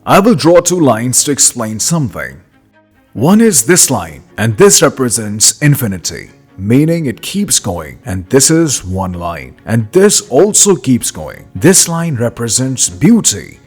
I will draw two lines to explain something. One is this line, and this represents infinity, meaning it keeps going, and this is one line, and this also keeps going. This line represents beauty,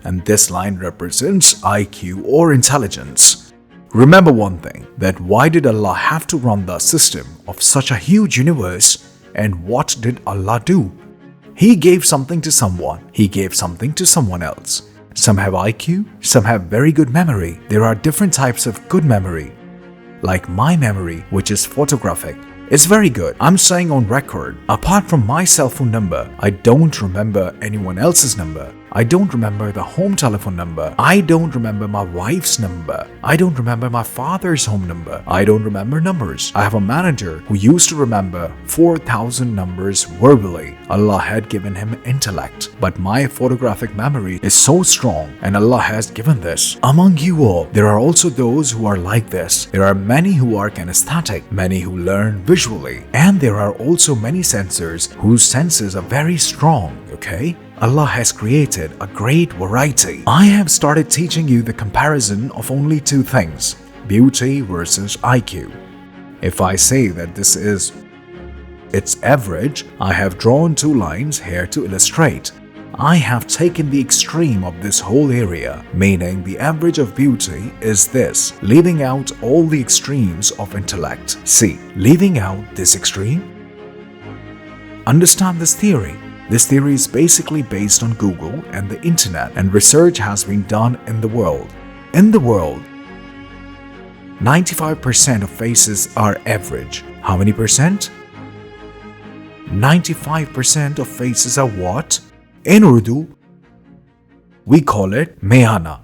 and this line represents IQ or intelligence. Remember one thing, that why did Allah have to run the system of such a huge universe, and what did Allah do? He gave something to someone, He gave something to someone else. Some have IQ, some have very good memory. There are different types of good memory. Like my memory, which is photographic. It's very good. I'm saying on record, apart from my cell phone number, I don't remember anyone else's number. I don't remember the home telephone number. I don't remember my wife's number. I don't remember my father's home number. I don't remember numbers. I have a manager who used to remember 4,000 numbers verbally. Allah had given him intellect. But my photographic memory is so strong, and Allah has given this. Among you all, there are also those who are like this. There are many who are kinesthetic, many who learn visually, and there are also many sensors whose senses are very strong, okay? Allah has created a great variety. I have started teaching you the comparison of only two things, beauty versus IQ. If I say that this is its average, I have drawn two lines here to illustrate. I have taken the extreme of this whole area, meaning the average of beauty is this, leaving out all the extremes of intellect. See, leaving out this extreme? Understand this theory. This theory is basically based on Google and the internet, and research has been done in the world. In the world, 95% of faces are average. How many percent? 95% of faces are what? In Urdu, we call it mehana.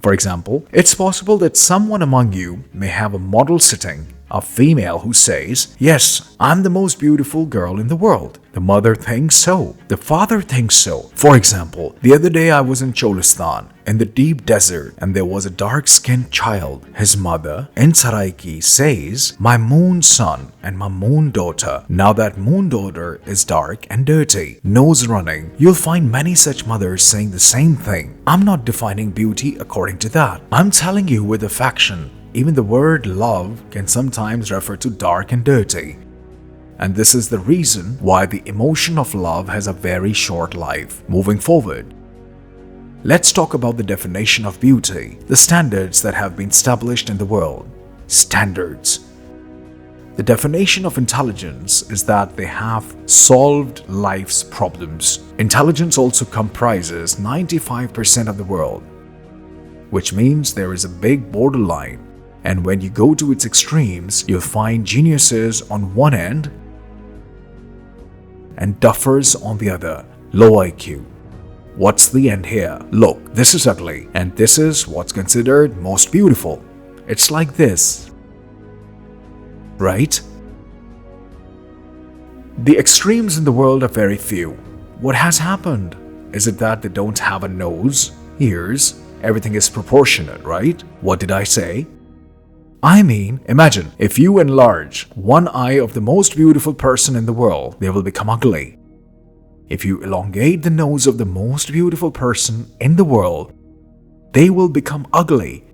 For example, it's possible that someone among you may have a model sitting, a female who says, "Yes, I'm the most beautiful girl in the world." The mother thinks so. The father thinks so. For example, the other day I was in Cholistan, in the deep desert, and there was a dark-skinned child. His mother, in Saraiki, says, "My moon son and my moon daughter." Now that moon daughter is dark and dirty, nose running. You'll find many such mothers saying the same thing. I'm not defining beauty according to that. I'm telling you with affection. Even the word love can sometimes refer to dark and dirty. And this is the reason why the emotion of love has a very short life. Moving forward, let's talk about the definition of beauty, the standards that have been established in the world. Standards. The definition of intelligence is that they have solved life's problems. Intelligence also comprises 95% of the world, which means there is a big borderline. And when you go to its extremes, you'll find geniuses on one end and duffers on the other, low IQ. What's the end here? Look, this is ugly, and this is what's considered most beautiful. It's like this, right? The extremes in the world are very few. What has happened? Is it that they don't have a nose, ears? Everything is proportionate, right? What did I say? I mean, imagine if you enlarge one eye of the most beautiful person in the world, they will become ugly. If you elongate the nose of the most beautiful person in the world, they will become ugly.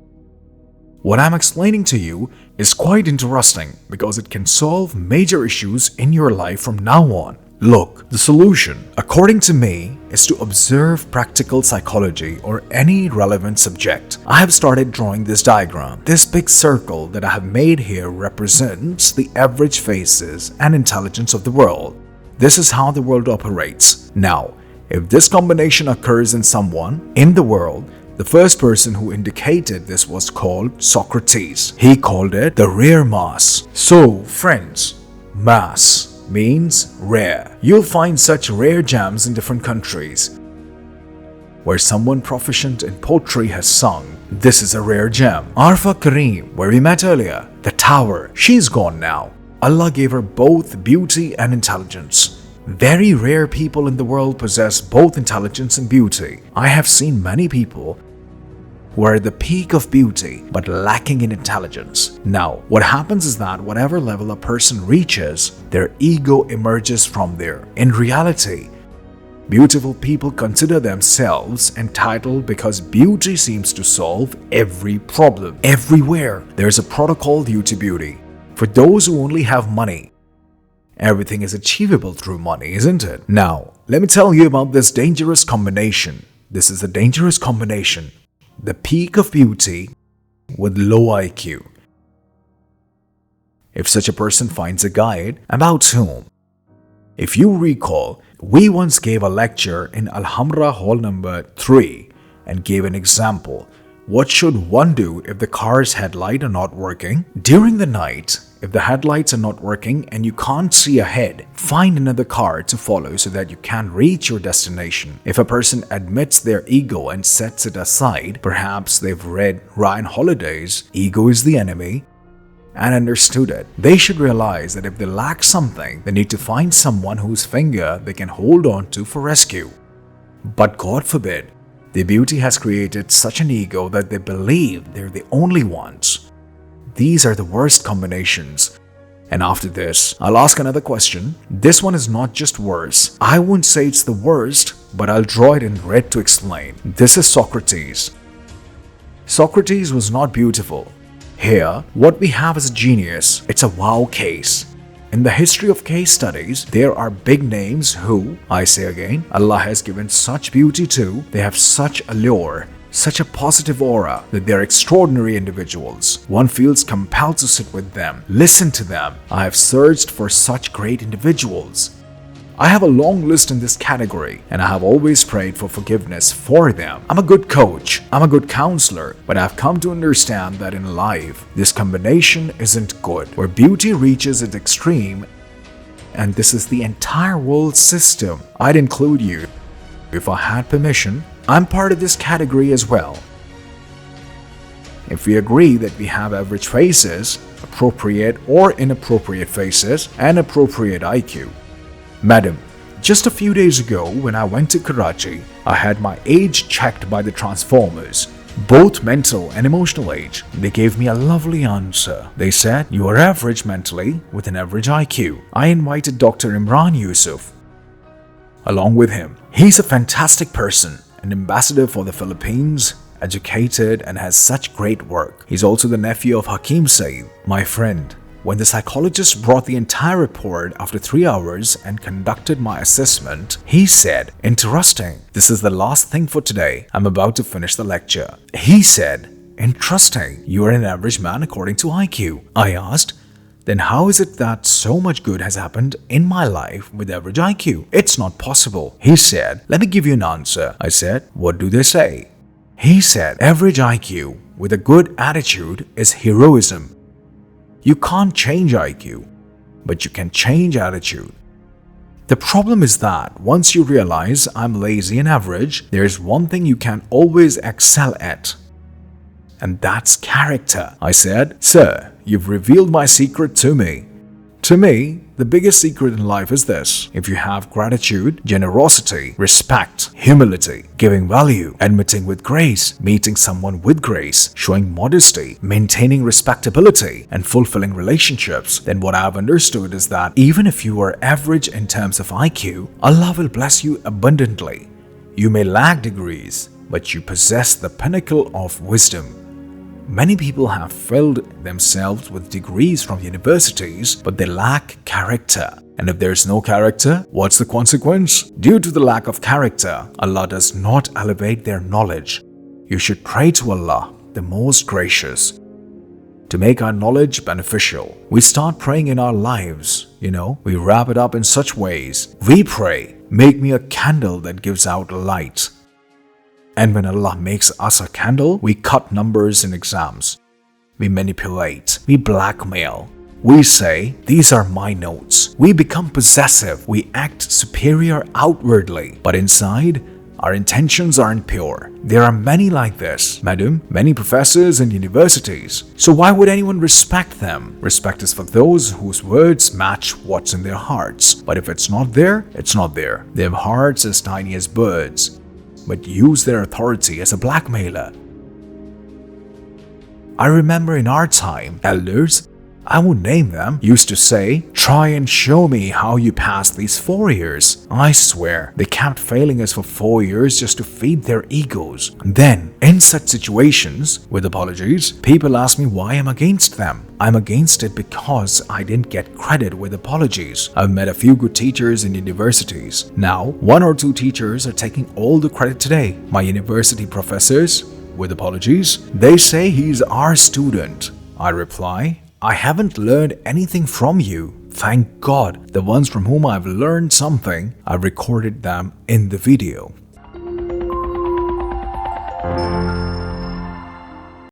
What I'm explaining to you is quite interesting because it can solve major issues in your life from now on. Look, the solution, according to me, is to observe practical psychology or any relevant subject. I have started drawing this diagram. This big circle that I have made here represents the average faces and intelligence of the world. This is how the world operates. Now, if this combination occurs in someone in the world, the first person who indicated this was called Socrates. He called it the rare mass. So, friends, mass means rare. You'll find such rare gems in different countries. Where someone proficient in poetry has sung, this is a rare gem. Arfa Kareem, where we met earlier, the tower, she's gone now. Allah gave her both beauty and intelligence. Very rare people in the world possess both intelligence and beauty. I have seen many people who are at the peak of beauty but lacking in intelligence. Now, what happens is that whatever level a person reaches, their ego emerges from there. In reality, Beautiful people consider themselves entitled because beauty seems to solve every problem. Everywhere, there's a protocol due to beauty. For those who only have money, everything is achievable through money, isn't it? Now, let me tell you about this dangerous combination. This is a dangerous combination. The peak of beauty with low IQ. If such a person finds a guide, about whom? If you recall, we once gave a lecture in Alhambra Hall number 3 and gave an example. What should one do if the car's headlights are not working? During the night, if the headlights are not working and you can't see ahead, find another car to follow so that you can reach your destination. If a person admits their ego and sets it aside, perhaps they've read Ryan Holiday's Ego is the Enemy and understood it. They should realize that if they lack something, they need to find someone whose finger they can hold on to for rescue. But God forbid, their beauty has created such an ego that they believe they're the only ones. These are the worst combinations. And after this, I'll ask another question. This one is not just worse. I won't say it's the worst, but I'll draw it in red to explain. This is Socrates. Socrates was not beautiful. Here, what we have is a genius. It's a wow case. In the history of case studies, there are big names who, I say again, Allah has given such beauty to, they have such allure, such a positive aura that they are extraordinary individuals. One feels compelled to sit with them, listen to them. I have searched for such great individuals. I have a long list in this category and I have always prayed for forgiveness for them. I'm a good coach, I'm a good counselor, but I've come to understand that in life, this combination isn't good, where beauty reaches its extreme, and this is the entire world system. I'd include you. If I had permission, I'm part of this category as well. If we agree that we have average faces, appropriate or inappropriate faces, and appropriate IQ. Madam, just a few days ago when I went to Karachi, I had my age checked by the transformers, both mental and emotional age. They gave me a lovely answer. They said, you are average mentally with an average IQ. I invited Dr. Imran Yusuf along with him. He's a fantastic person, an ambassador for the Philippines, educated and has such great work. He's also the nephew of Hakim Saeed, my friend. When the psychologist brought the entire report after 3 hours and conducted my assessment, he said, interesting, this is the last thing for today. I'm about to finish the lecture. He said, interesting, you are an average man according to IQ. I asked, then how is it that so much good has happened in my life with average IQ? It's not possible. He said, let me give you an answer. I said, what do they say? He said, average IQ with a good attitude is heroism. You can't change IQ, but you can change attitude. The problem is that once you realize I'm lazy and average, there's one thing you can always excel at. And that's character. I said, sir, you've revealed my secret to me. To me, the biggest secret in life is this. If you have gratitude, generosity, respect, humility, giving value, admitting with grace, meeting someone with grace, showing modesty, maintaining respectability, and fulfilling relationships, then what I've understood is that even if you are average in terms of IQ, Allah will bless you abundantly. You may lack degrees, but you possess the pinnacle of wisdom. Many people have filled themselves with degrees from universities, but they lack character. And if there's no character, what's the consequence? Due to the lack of character, Allah does not elevate their knowledge. You should pray to Allah, the Most Gracious, to make our knowledge beneficial. We start praying in our lives, we wrap it up in such ways. We pray, make me a candle that gives out light. And when Allah makes us a candle, we cut numbers in exams. We manipulate, we blackmail. We say, these are my notes. We become possessive, we act superior outwardly, but inside, our intentions aren't pure. There are many like this, madam, many professors and universities. So why would anyone respect them? Respect is for those whose words match what's in their hearts. But if it's not there, it's not there. They have hearts as tiny as birds, but use their authority as a blackmailer. I remember in our time, elders, I won't name them, used to say, "Try and show me how you passed these 4 years." I swear, they kept failing us for 4 years just to feed their egos. Then, in such situations, with apologies, people ask me why I'm against them. I'm against it because I didn't get credit with apologies. I've met a few good teachers in universities. Now, 1 or 2 teachers are taking all the credit today. My university professors, with apologies, they say he's our student. I reply, I haven't learned anything from you. Thank God, the ones from whom I've learned something, I've recorded them in the video.